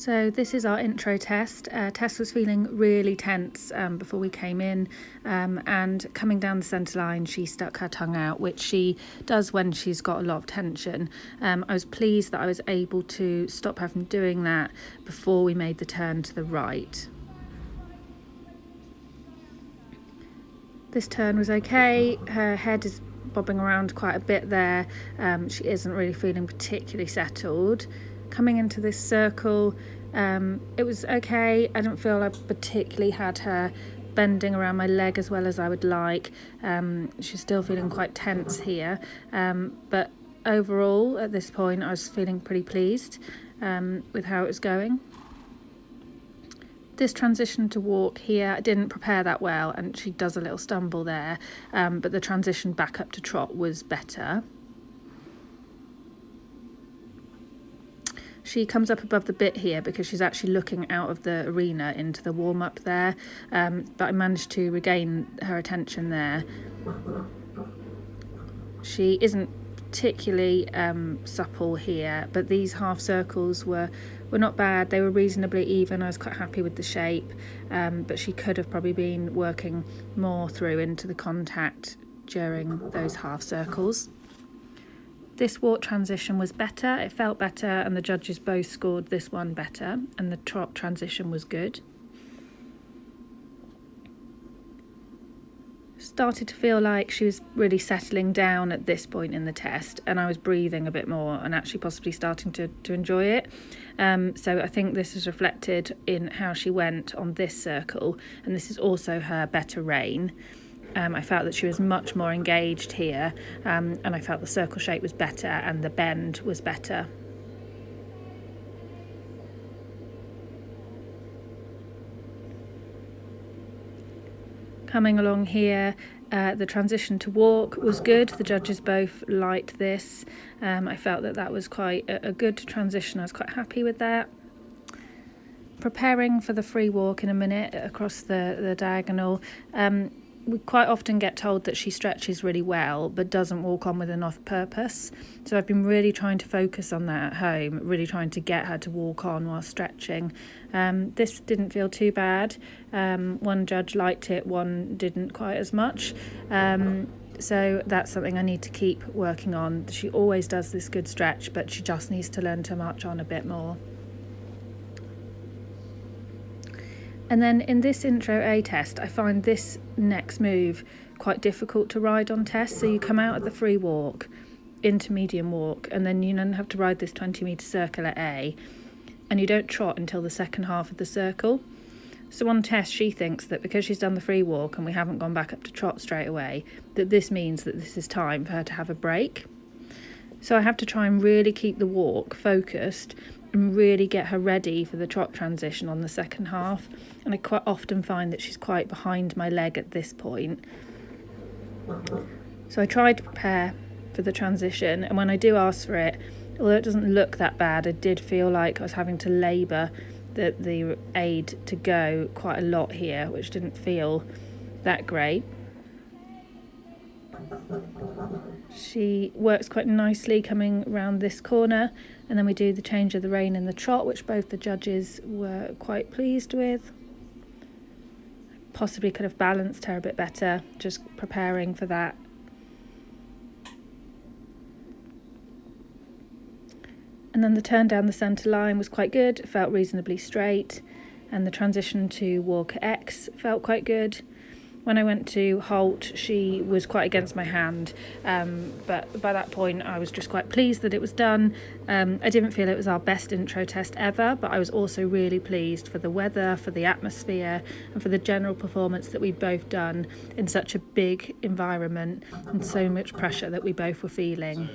So this is our intro test. Tess was feeling really tense before we came in, and coming down the centre line she stuck her tongue out, which she does when she's got a lot of tension. I was pleased that I was able to stop her from doing that before we made the turn to the right. This turn was okay. Her head is bobbing around quite a bit there. She isn't really feeling particularly settled. Coming into this circle, it was okay. I don't feel I particularly had her bending around my leg as well as I would like. She's still feeling quite tense here, but overall at this point I was feeling pretty pleased with how it was going. This transition to walk here, I didn't prepare that well and she does a little stumble there, but the transition back up to trot was better. She comes up above the bit here because she's actually looking out of the arena into the warm-up there, but I managed to regain her attention there. She isn't particularly supple here, but these half circles were not bad. They were reasonably even. I was quite happy with the shape, but she could have probably been working more through into the contact during those half circles. This walk transition was better, it felt better, and the judges both scored this one better, and the trot transition was good. Started to feel like she was really settling down at this point in the test, and I was breathing a bit more and actually possibly starting to enjoy it. So I think this is reflected in how she went on this circle, and this is also her better rein. I felt that she was much more engaged here, and I felt the circle shape was better and the bend was better. Coming along here, the transition to walk was good. The judges both liked this. I felt that was quite a good transition. I was quite happy with that. Preparing for the free walk in a minute across the diagonal. We quite often get told that she stretches really well but doesn't walk on with enough purpose. So I've been really trying to focus on that at home, really trying to get her to walk on while stretching. This didn't feel too bad. One judge liked it, one didn't quite as much. So that's something I need to keep working on. She always does this good stretch, but she just needs to learn to march on a bit more. And then in this intro A test, I find this next move quite difficult to ride on test. So you come out at the free walk into medium walk, and then you then have to ride this 20-metre circle at A, and you don't trot until the second half of the circle. So on test, she thinks that because she's done the free walk and we haven't gone back up to trot straight away, that this means that this is time for her to have a break. So I have to try and really keep the walk focused and really get her ready for the trot transition on the second half. And I quite often find that she's quite behind my leg at this point. So I tried to prepare for the transition, and when I do ask for it, although it doesn't look that bad, I did feel like I was having to labour the aid to go quite a lot here, which didn't feel that great. She works quite nicely coming round this corner, and then we do the change of the rein in the trot, which both the judges were quite pleased with. Possibly could have balanced her a bit better, just preparing for that. And then the turn down the centre line was quite good, it felt reasonably straight, and the transition to walk X felt quite good. When I went to halt, she was quite against my hand, but by that point I was just quite pleased that it was done. I didn't feel it was our best intro test ever, but I was also really pleased for the weather, for the atmosphere, and for the general performance that we'd both done in such a big environment and so much pressure that we both were feeling.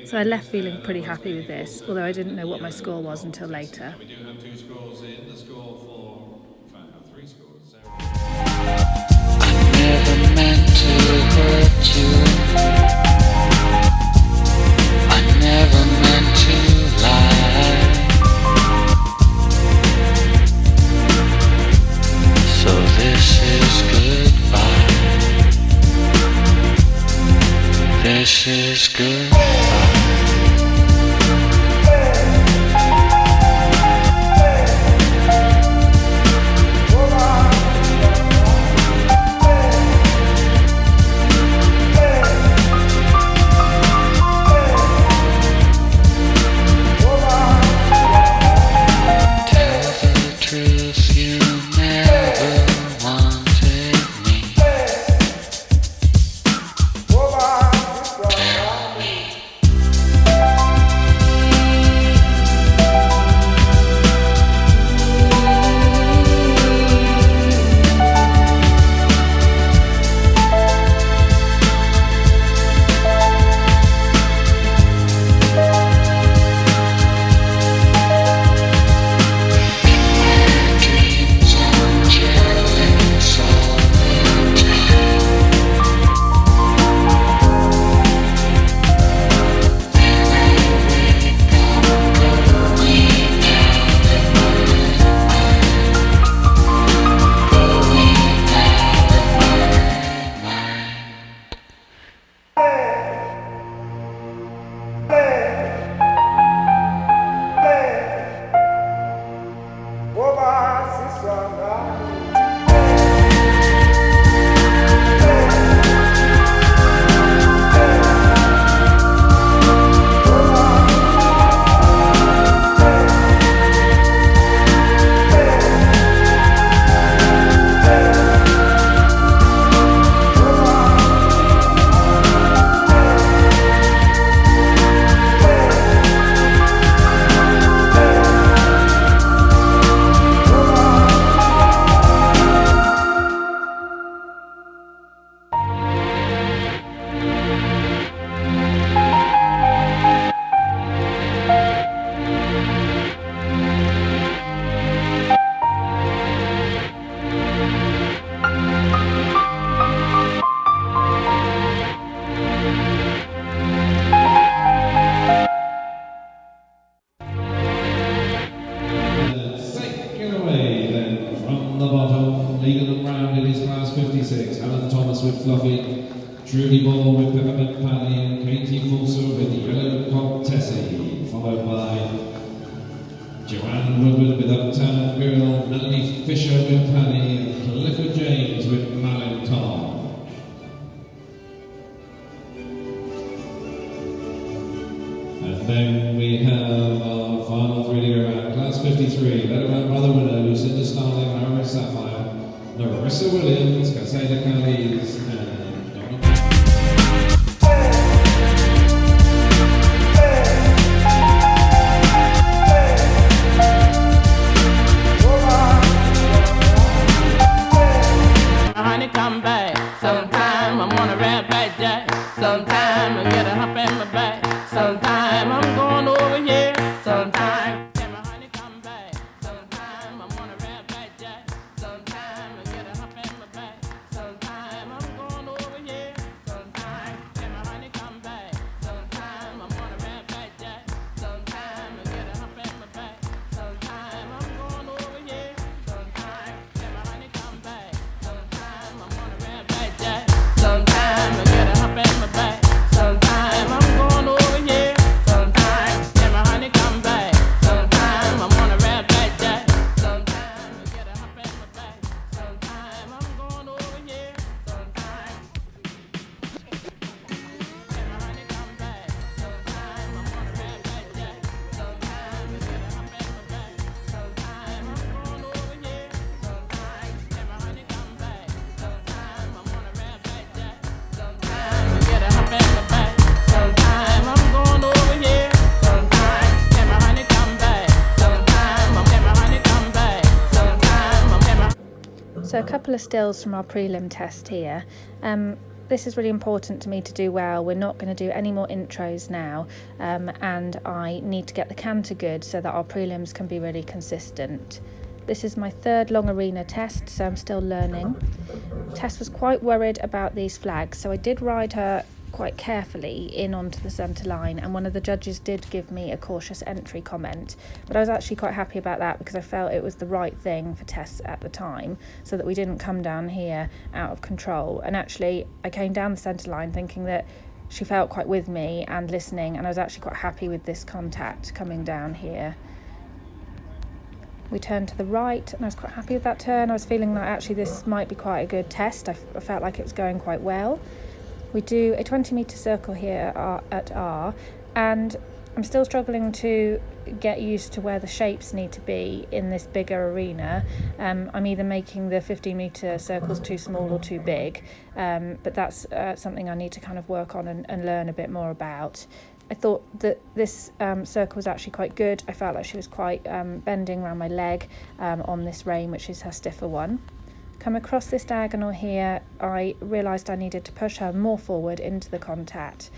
So I left feeling pretty happy with this, although I didn't know what my score was until later. We do have two scores in. The score for, in fact, have three scores. Never meant to hurt you. I never meant to lie. So this is goodbye. This is goodbye. Second away then from the bottom, leading them round in his class 56. Alan Thomas with Fluffy, Trudy Ball with Peppermint Paddy, and Katie Fulser with Yellow Cock Tessie, followed by Joanne Woodward with Uptown Girl, Melanie Fisher with Paddy, and Clifford James with Malin Tom. And then we have our final three to go around. Class 53, led around by the winner, Lucinda Starling, Marilyn Sapphire, Narissa Williams, Casada Callies, and Donna. Honey, come back. Sometime I'm on a red back jack. Sometime I get a hump in my back. Sometime I'm going over here. Sometime. Tell me, honey, come back. Sometime I'm on a red back jack. Sometime I get a hump in my back. Sometime I'm going over here. Sometime. Tell me, honey, come back. Sometime I'm on a red back jack. Sometime I get a hump in my back. Sometime I'm going over here. Sometime. Tell me, honey, come back. Sometime I'm on a red back jack. Sometime I get a hump in my back. Sometime I'm going over here. Sometime. Tell me, honey, come back. Sometime I'm on a red back jack. Sometime I get a hump in my back. Sometime I'm going over here. Sometime. Tell me, honey, come back. Sometime I'm on a red back jack. Sometime I get a hump in my back. Sometime I'm going over here. Sometime. Tell me, honey, come back. Sometime I'm on a red back jack. Sometime I get a hump in my back. Sometime I'm going over here. Sometime. Tell me, honey, come back. Sometime I'm tell me, honey, come back. Sometime I'm tell me. So a couple of stills from our prelim test here. This is really important to me to do well. We're not going to do any more intros now, and I need to get the canter good so that our prelims can be really consistent. This is my third long arena test, so I'm still learning. Tess was quite worried about these flags, so I did ride her quite carefully in onto the centre line, and one of the judges did give me a cautious entry comment, but I was actually quite happy about that because I felt it was the right thing for Tess at the time, so that we didn't come down here out of control. And actually I came down the centre line thinking that she felt quite with me and listening, and I was actually quite happy with this contact coming down here. We turned to the right and I was quite happy with that turn. I was feeling like actually this might be quite a good test. I felt like it was going quite well. We do a 20-metre circle here at R, and I'm still struggling to get used to where the shapes need to be in this bigger arena. I'm either making the 15-metre circles too small or too big, but that's something I need to kind of work on and learn a bit more about. I thought that this circle was actually quite good. I felt like she was quite bending around my leg on this rein, which is her stiffer one. Come across this diagonal here, I realised I needed to push her more forward into the contact.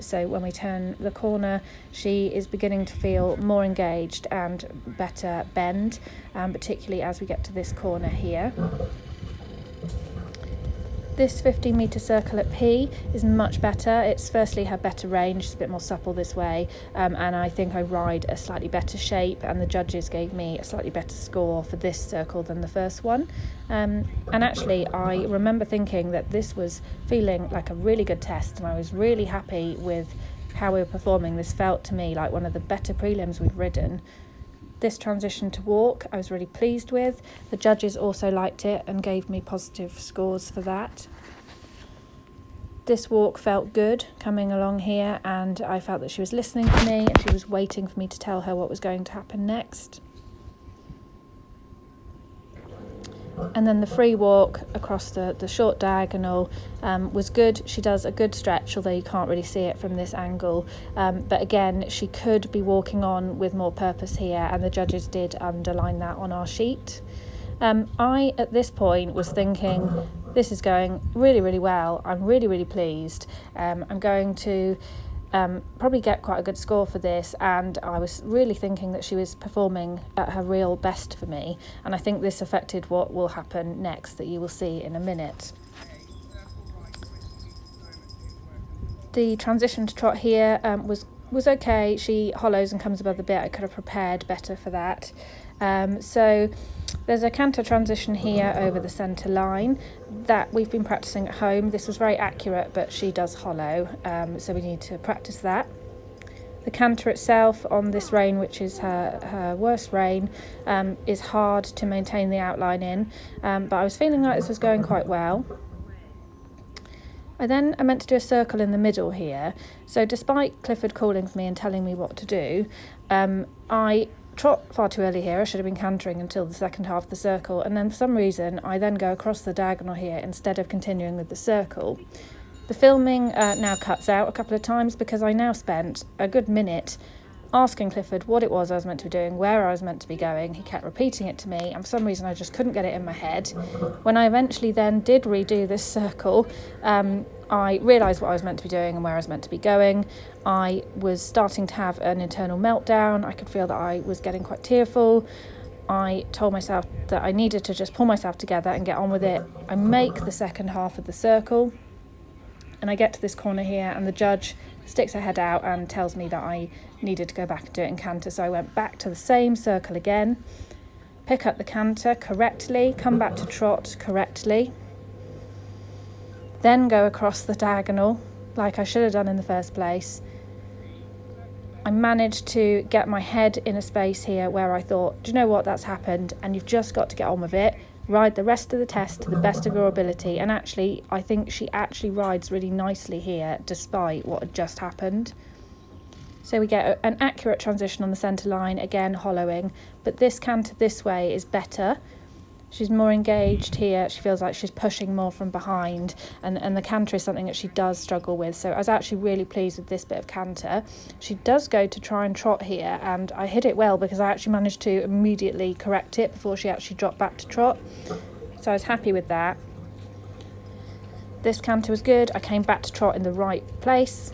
So when we turn the corner, she is beginning to feel more engaged and better bend, particularly as we get to this corner here. This 15-metre circle at P is much better. It's firstly her better range, it's a bit more supple this way, and I think I ride a slightly better shape, and the judges gave me a slightly better score for this circle than the first one. And actually I remember thinking that this was feeling like a really good test, and I was really happy with how we were performing. This felt to me like one of the better prelims we've ridden. This transition to walk I was really pleased with. The judges also liked it and gave me positive scores for that. This walk felt good coming along here, and I felt that she was listening to me and she was waiting for me to tell her what was going to happen next. And then the free walk across the short diagonal was good. She does a good stretch, although you can't really see it from this angle. But again, she could be walking on with more purpose here, and the judges did underline that on our sheet. I, at this point, was thinking, this is going really, really well. I'm really, really pleased. I'm going to probably get quite a good score for this, and I was really thinking that she was performing at her real best for me, and I think this affected what will happen next, that you will see in a minute. The transition to trot here was okay. She hollows and comes above the bit. I could have prepared better for that. So there's a canter transition here over the centre line that we've been practising at home. This was very accurate, but she does hollow, so we need to practice that. The canter itself on this rein, which is her worst rein, is hard to maintain the outline in, but I was feeling like this was going quite well. I meant to do a circle in the middle here, so despite Clifford calling for me and telling me what to do, I trot far too early here. I should have been cantering until the second half of the circle, and then for some reason I then go across the diagonal here instead of continuing with the circle. The filming now cuts out a couple of times because I now spent a good minute asking Clifford what it was I was meant to be doing, where I was meant to be going. He kept repeating it to me, and for some reason I just couldn't get it in my head. When I eventually then did redo this circle, I realised what I was meant to be doing and where I was meant to be going. I was starting to have an internal meltdown. I could feel that I was getting quite tearful. I told myself that I needed to just pull myself together and get on with it. I make the second half of the circle, and I get to this corner here, and the judge sticks her head out and tells me that I needed to go back and do it in canter. So I went back to the same circle again, pick up the canter correctly, come back to trot correctly, then go across the diagonal like I should have done in the first place. I managed to get my head in a space here where I thought, do you know what, that's happened, and you've just got to get on with it. Ride the rest of the test to the best of your ability. And actually, I think she actually rides really nicely here despite what had just happened. So we get an accurate transition on the centre line, again hollowing, but this canter this way is better. She's more engaged here. She feels like she's pushing more from behind, and the canter is something that she does struggle with. So I was actually really pleased with this bit of canter. She does go to try and trot here, and I hit it well because I actually managed to immediately correct it before she actually dropped back to trot. So I was happy with that. This canter was good. I came back to trot in the right place.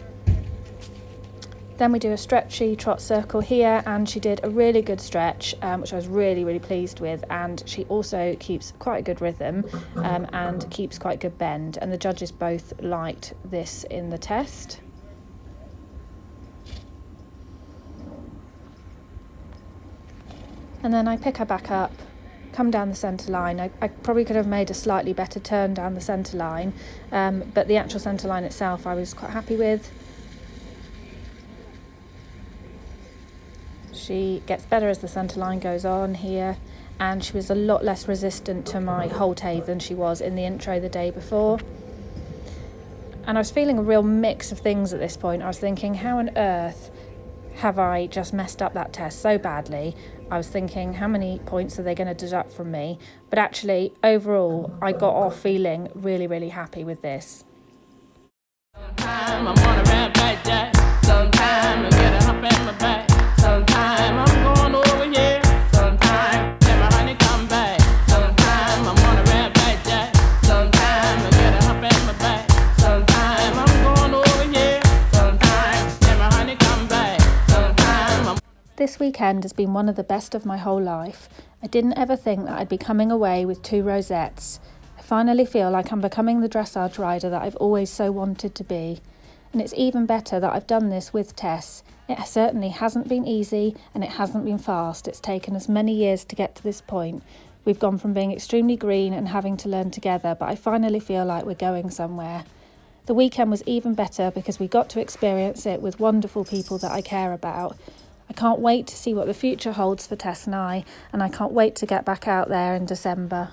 Then we do a stretchy trot circle here, and she did a really good stretch, which I was really, really pleased with, and she also keeps quite a good rhythm and keeps quite good bend, and the judges both liked this in the test. And then I pick her back up, come down the centre line. I probably could have made a slightly better turn down the centre line, but the actual centre line itself I was quite happy with. She gets better as the centre line goes on here, and she was a lot less resistant to my Holte than she was in the intro the day before. And I was feeling a real mix of things at this point. I was thinking, how on earth have I just messed up that test so badly? I was thinking, how many points are they going to deduct from me? But actually, overall, I got off feeling really, really happy with this. Sometime I'm on a red back jack. Sometime I get a hump in my back. Sometime I'm going over here. Sometime let my honey come back. Sometime I'm on a red back jack. Sometime I get a hump in my back. Sometime I'm going over here. Sometime let my honey come back. Sometime I'm... This weekend has been one of the best of my whole life. I didn't ever think that I'd be coming away with 2 rosettes. I finally feel like I'm becoming the dressage rider that I've always so wanted to be. And it's even better that I've done this with Tess. It certainly hasn't been easy, and it hasn't been fast. It's taken us many years to get to this point. We've gone from being extremely green and having to learn together, but I finally feel like we're going somewhere. The weekend was even better because we got to experience it with wonderful people that I care about. I can't wait to see what the future holds for Tess and I can't wait to get back out there in December.